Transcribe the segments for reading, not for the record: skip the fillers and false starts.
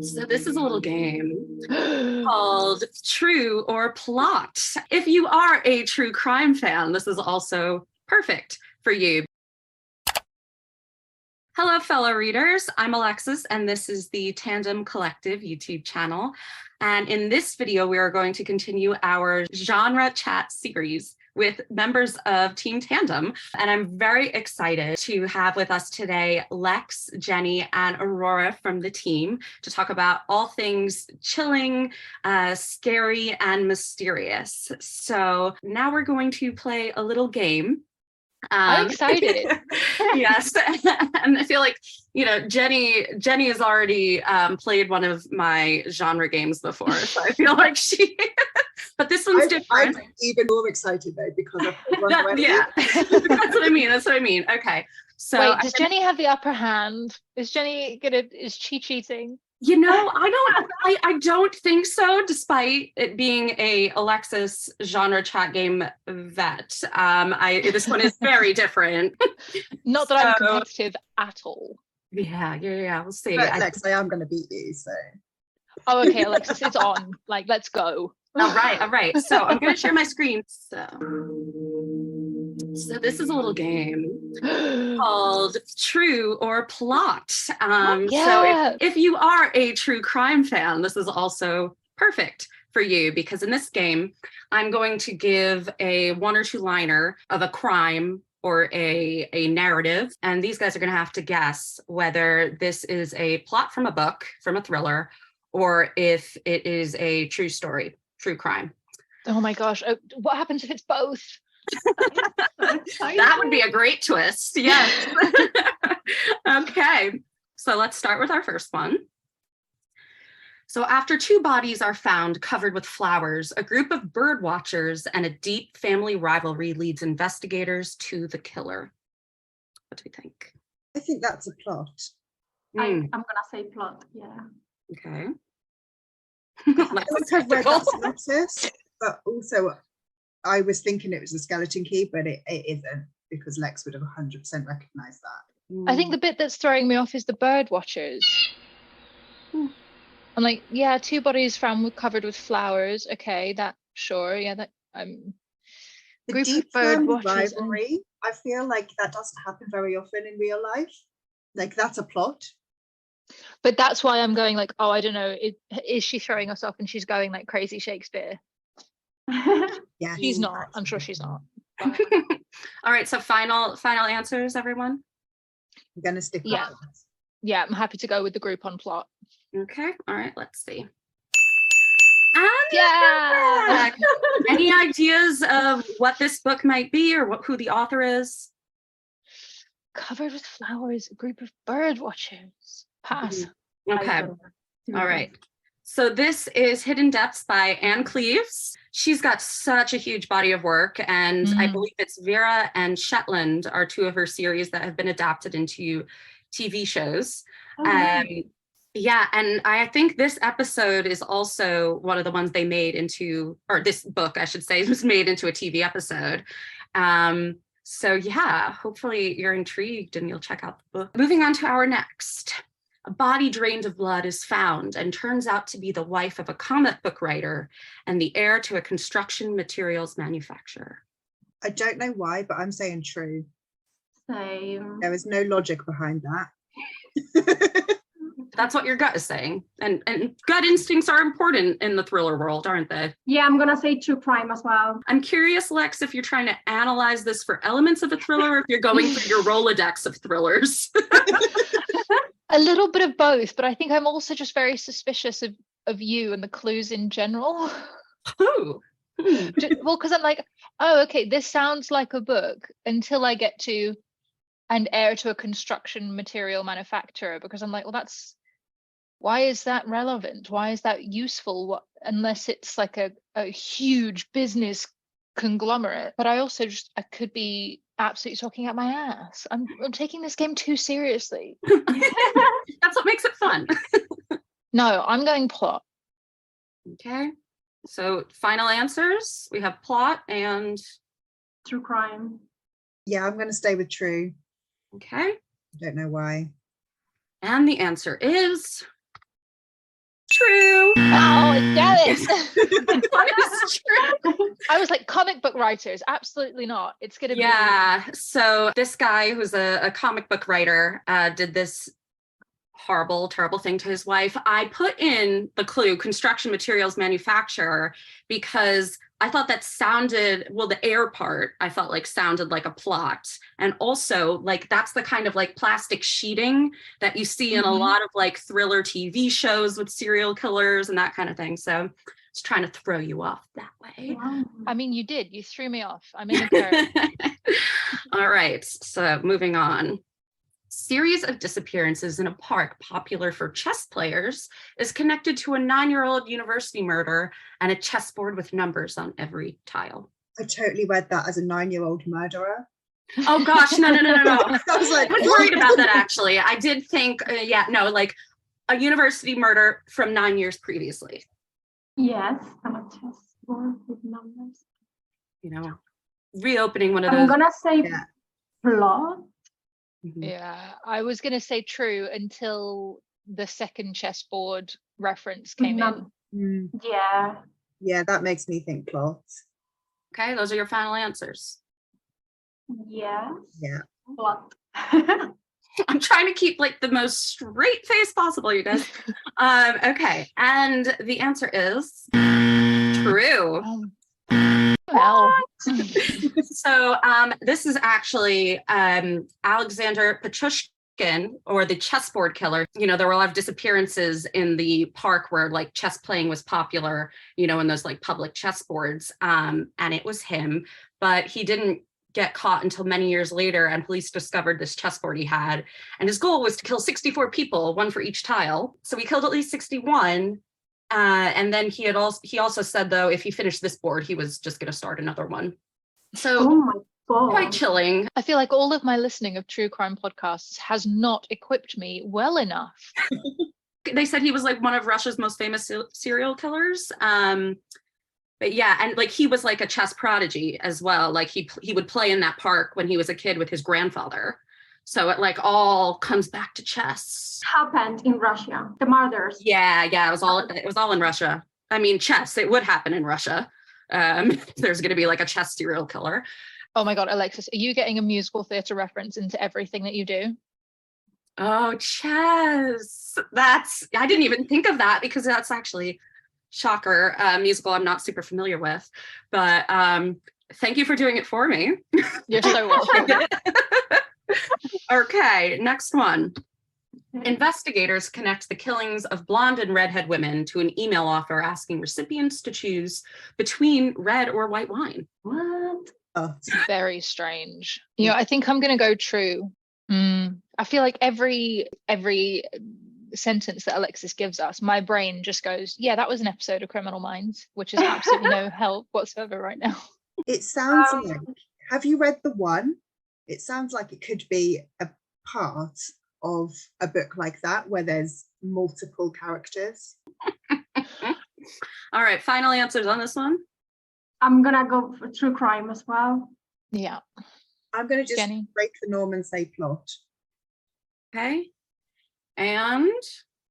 So this is a little game called True or Plot. If you are a true crime fan, this is also perfect for you. Hello, fellow readers. I'm Alexis, and this is the Tandem Collective YouTube channel. And in this video, we are going to continue our genre chat series with members of Team Tandem. And I'm very excited to have with us today Lex, Jenny, and Aurora from the team to talk about all things chilling, scary, and mysterious. So now we're going to play a little game. I'm excited. Yes. And I feel like, Jenny has already played one of my genre games before. So I feel like but this one's different. I'm even more excited though, because I've played one already. Yeah, that's what I mean. Okay. So wait, does Jenny have the upper hand? Is she cheating? I don't think so, despite it being a Alexis genre chat game vet. This one is very different. Not that I'm competitive at all. Yeah. We'll see. But Lex, I am going to beat you, so. Oh, okay, Alexis, it's on. Let's go. All right. So I'm going to share my screen. So this is a little game called True or Plot. So if you are a true crime fan, this is also perfect for you, because in this game, I'm going to give a one or two liner of a crime or a narrative, and these guys are going to have to guess whether this is a plot from a book, from a thriller, or if it is a true story, true crime. Oh my gosh, what happens if it's both? That would be a great twist. Yes. Okay, so let's start with our first one. So after two bodies are found covered with flowers, a group of bird watchers and a deep family rivalry leads investigators to the killer. What do we think? I think that's a plot. I'm gonna say plot. Yeah. Okay. I've read that synopsis, but also I was thinking it was a skeleton key, but it isn't, because Lex would have 100% recognized that. I think the bit that's throwing me off is the bird watchers. I'm like, yeah, two bodies found covered with flowers. Okay, that sure, yeah, that The group deep of bird family watchers. rivalry, I feel like that doesn't happen very often in real life. Like, that's a plot. But that's why I'm going like, oh, I don't know. Is she throwing us off and she's going like crazy Shakespeare? Yeah, She's not. I'm sure she's not. All right, so final answers, everyone. I'm gonna stick with Yeah. that. Yeah, I'm happy to go with the group on plot. Okay, all right, let's see. And Yeah. any ideas of what this book might be, or who the author is? Covered with flowers, a group of bird watchers. Pass. Okay, all right. So this is Hidden Depths by Anne Cleves. She's got such a huge body of work, and I believe it's Vera and Shetland are two of her series that have been adapted into TV shows. Yeah, and I think this episode is also one of the ones they made into, or this book, I should say, was made into a TV episode. So yeah, hopefully you're intrigued and you'll check out the book. Moving on to our next. A body drained of blood is found and turns out to be the wife of a comic book writer and the heir to a construction materials manufacturer. I don't know why, but I'm saying true. Same. There is no logic behind that. That's what your gut is saying. And gut instincts are important in the thriller world, aren't they? Yeah, I'm gonna say true crime as well. I'm curious, Lex, if you're trying to analyze this for elements of a thriller, or if you're going through your Rolodex of thrillers. A little bit of both, but I think I'm also just very suspicious of you and the clues in general. Oh. Well, because I'm like, oh, okay, this sounds like a book until I get to and heir to a construction material manufacturer, because I'm like, well, why is that relevant? Why is that useful? Unless it's like a huge business conglomerate. But I also I could be absolutely talking out my ass. I'm taking this game too seriously. That's what makes it fun. No, I'm going plot. Okay. So final answers. We have plot and True crime. Yeah, I'm going to stay with true. okay. I don't know why. And the answer is true. Oh, damn it. That is true. I was like, comic book writers. Absolutely not. It's going to be. Yeah. So this guy who's a comic book writer did this horrible, terrible thing to his wife. I put in the clue construction materials manufacturer because I thought that sounded, well, the air part I felt like sounded like a plot. And also like that's the kind of like plastic sheeting that you see in a lot of like thriller TV shows with serial killers and that kind of thing. So it's trying to throw you off that way. Wow. I mean, you did. You threw me off. I'm in a curve. All right. So moving on. Series of disappearances in a park popular for chess players is connected to a 9-year-old university murder and a chessboard with numbers on every tile. I totally read that as a 9-year-old murderer. Oh gosh, no. I was like, I was worried about that actually. I did think, like a university murder from 9 years previously. Yes, I'm a chessboard with numbers. You know, reopening one of I'm those. gonna say Yeah. plot. Mhm. Yeah, I was going to say true until the second chessboard reference came in. Mm, Yeah. yeah, that makes me think plot. Okay, those are your final answers. Yes. Yeah. Plot. I'm trying to keep like the most straight face possible, you guys. Okay, and the answer is true. Well, So this is actually Alexander Petrushkin, or the chessboard killer. You know, there were a lot of disappearances in the park where like chess playing was popular, you know, in those like public chessboards. And it was him, but he didn't get caught until many years later, and police discovered this chessboard he had. And his goal was to kill 64 people, one for each tile. So he killed at least 61. And then he also said, though, if he finished this board, he was just going to start another one. So Oh my god. quite chilling. I feel like all of my listening of true crime podcasts has not equipped me well enough. They said he was like one of Russia's most famous serial killers. But yeah, and like he was like a chess prodigy as well. Like he would play in that park when he was a kid with his grandfather. So it like all comes back to chess. Happened in Russia. The murders. Yeah, it was all in Russia. I mean, chess, it would happen in Russia. There's going to be like a chess serial killer. Oh my God, Alexis, are you getting a musical theatre reference into everything that you do? Oh, chess. I didn't even think of that because that's actually, shocker, musical I'm not super familiar with. But thank you for doing it for me. You're so welcome. Okay, next one. Investigators connect the killings of blonde and redhead women to an email offer asking recipients to choose between red or white wine. What? Oh, Very strange. You know, I think I'm going to go true. I feel like every sentence that Alexis gives us, my brain just goes, yeah, that was an episode of Criminal Minds, which is absolutely no help whatsoever right now. it sounds like, have you read the one? It sounds like it could be a part of a book like that where there's multiple characters. All right, final answers on this one. I'm gonna go for true crime as well. Yeah. I'm going to just Jenny? break the norm and say plot. Okay. And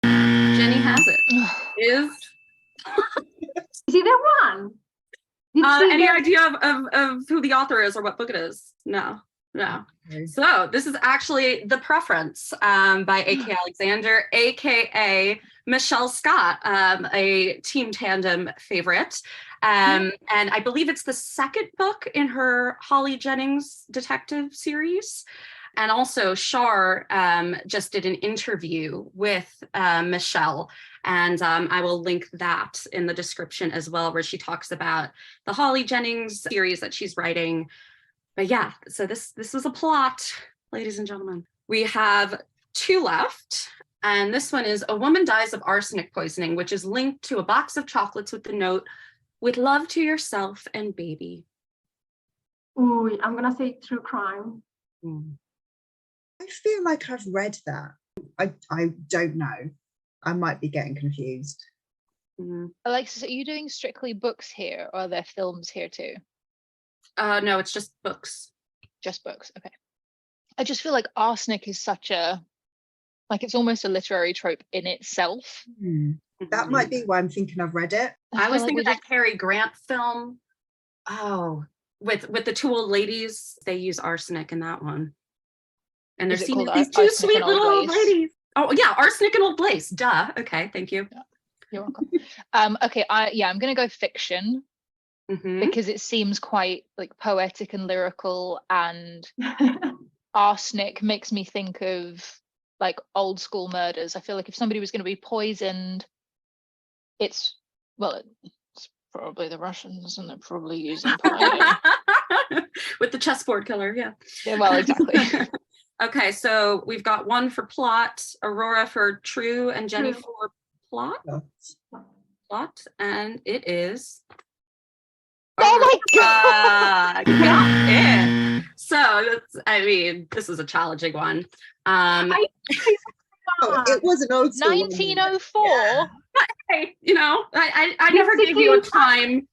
Jenny has it. Is Is it the one? Did she any get- idea of who the author is or what book it is? No. Okay. So this is actually The Preference by A.K. Alexander, A.K.A. Michelle Scott, a Team Tandem favorite. And I believe it's the second book in her Holly Jennings detective series. And also Shar just did an interview with Michelle, and I will link that in the description as well, where she talks about the Holly Jennings series that she's writing. But yeah, so this was a plot, ladies and gentlemen. We have 2 left, and this one is: a woman dies of arsenic poisoning, which is linked to a box of chocolates with the note, "With love to yourself and baby." Ooh, I'm gonna say true crime. I feel like I've read that. I don't know. I might be getting confused. Alexis, are you doing strictly books here, or are there films here too? No, it's just books. Just books. Okay. I just feel like arsenic is such a, like, it's almost a literary trope in itself. That might be why I'm thinking I've read it. I feel was like thinking we that did- Cary Grant film. Oh, with the two old ladies, they use arsenic in that one. And they're Is it seeing called these two Arsenic sweet and Old little old Lace? ladies. Oh yeah, arsenic and old lace. Duh. Okay, thank you. You're welcome. Okay, I'm gonna go fiction Mhm. because it seems quite like poetic and lyrical, and arsenic makes me think of like old school murders. I feel like if somebody was going to be poisoned, it's probably the Russians, and they're probably using pine. With the chessboard killer, yeah. Yeah, well, exactly. Okay, so we've got one for plot, Aurora for true, and Jenny True. for plot. But Plot, and it is. Oh my god! Got it. So I mean, this is a challenging one. it was an old school one, wasn't it? 1904. Yeah. Hey, you know, I never gave you a time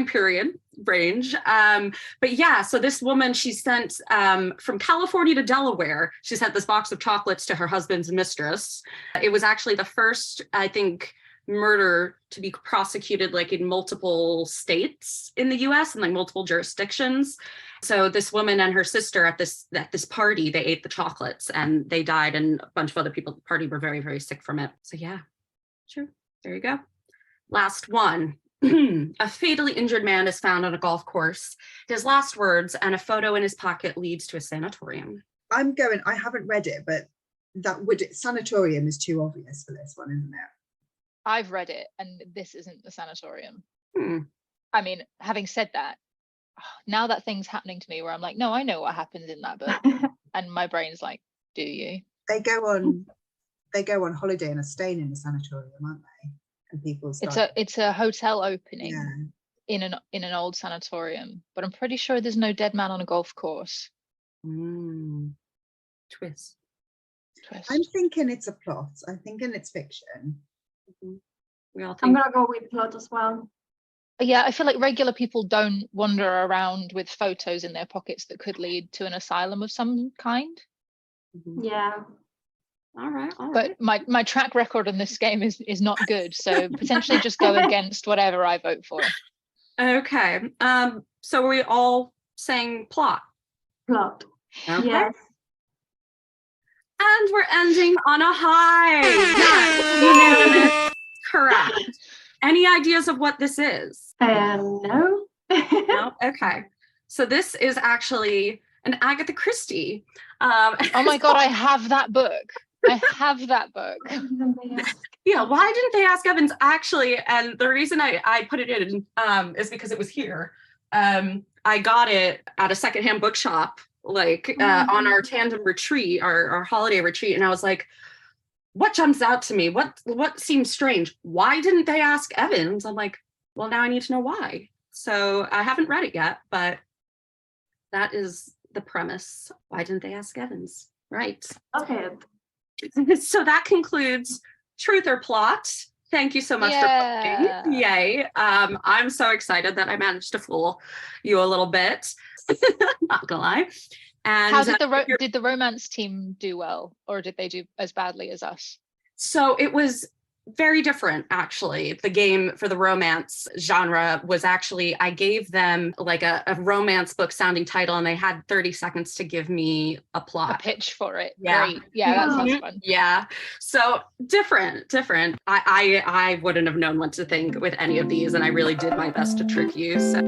period range. But yeah, so this woman, she sent from California to Delaware, she sent this box of chocolates to her husband's mistress. It was actually the first, I think, murder to be prosecuted like in multiple states in the US and like multiple jurisdictions. So this woman and her sister at this party, they ate the chocolates and they died, and a bunch of other people at the party were very, very sick from it. So yeah, sure. There you go. Last one. A fatally injured man is found on a golf course. His last words and a photo in his pocket leads to a sanatorium. I haven't read it, but sanatorium is too obvious for this one, isn't it? I've read it, and this isn't the sanatorium. Hmm. I mean, having said that, now that thing's happening to me where I'm like, no, I know what happens in that book. And my brain's like, do you? They go on holiday and are staying in the sanatorium, aren't they? And people start. It's a hotel opening Yeah. in an old sanatorium, but I'm pretty sure there's no dead man on a golf course. Twist. I'm thinking it's a plot. I'm thinking it's fiction. We all I'm think. gonna go with plot as well. Yeah, I feel like regular people don't wander around with photos in their pockets that could lead to an asylum of some kind. Yeah. All right. But my track record in this game is not good, so potentially just go against whatever I vote for. Okay. So are we all saying plot? Plot. Okay. Yes. And we're ending on a high. Yes, unanimous. Correct. Any ideas of what this is? No. No? Okay. So this is actually an Agatha Christie. Oh my god, I have that book. I have that book. Yeah, why didn't they ask Evans? Actually, and the reason I put it in is because it was here. I got it at a secondhand bookshop, like on our tandem retreat, our holiday retreat, and I was like, what jumps out to me? What seems strange? Why didn't they ask Evans? I'm like, well, now I need to know why. So I haven't read it yet, but that is the premise. Why didn't they ask Evans? Right. Okay. So that concludes Truth or Plot. Thank you so much for playing. Yay. I'm so excited that I managed to fool you a little bit. Not gonna lie. And how did the romance team do well, or did they do as badly as us? So it was very different, actually. The game for the romance genre was actually, I gave them like a romance book sounding title, and they had 30 seconds to give me a plot. A pitch for it. Yeah. Great. Yeah, that sounds fun. Yeah. So different. I wouldn't have known what to think with any of these, and I really did my best to trick you. So